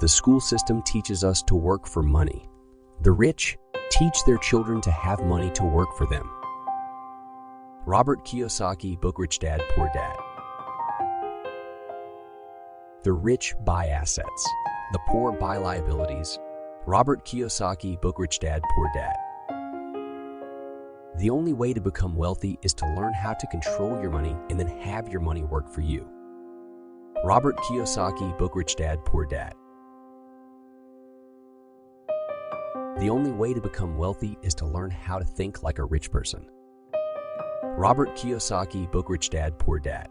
The school system teaches us to work for money. The rich teach their children to have money to work for them. Robert Kiyosaki, Book Rich Dad, Poor Dad. The rich buy assets. The poor buy liabilities. Robert Kiyosaki, Book Rich Dad, Poor Dad. The only way to become wealthy is to learn how to control your money and then have your money work for you. Robert Kiyosaki, Book Rich Dad, Poor Dad. The only way to become wealthy is to learn how to think like a rich person. Robert Kiyosaki, Book Rich Dad, Poor Dad.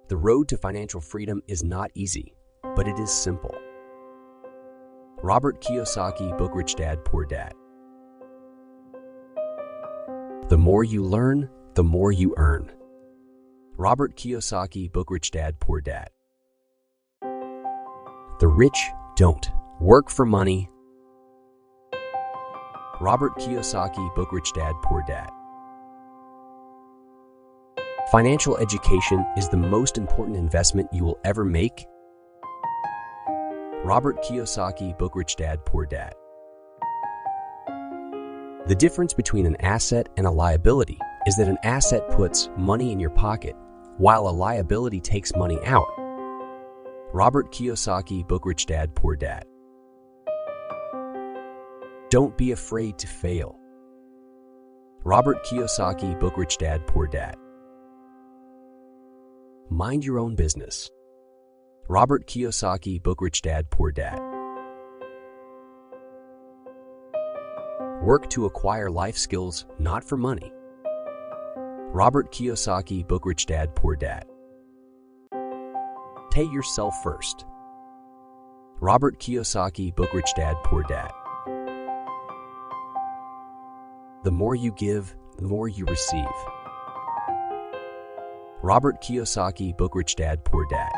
The road to financial freedom is not easy, but it is simple. Robert Kiyosaki, Book Rich Dad, Poor Dad. The more you learn, the more you earn. Robert Kiyosaki, Book Rich Dad, Poor Dad. The rich don't work for money. Robert Kiyosaki, Book Rich Dad, Poor Dad. Financial education is the most important investment you will ever make. Robert Kiyosaki, Book Rich Dad, Poor Dad. The difference between an asset and a liability is that an asset puts money in your pocket, while a liability takes money out. Robert Kiyosaki, Book Rich Dad, Poor Dad. Don't be afraid to fail. Robert Kiyosaki, Book Rich Dad, Poor Dad. Mind your own business. Robert Kiyosaki, Book Rich Dad, Poor Dad. Work to acquire life skills, not for money. Robert Kiyosaki, Book Rich Dad, Poor Dad. Take yourself first. Robert Kiyosaki, Book Rich Dad, Poor Dad. The more you give, the more you receive. Robert Kiyosaki, Book Rich Dad, Poor Dad.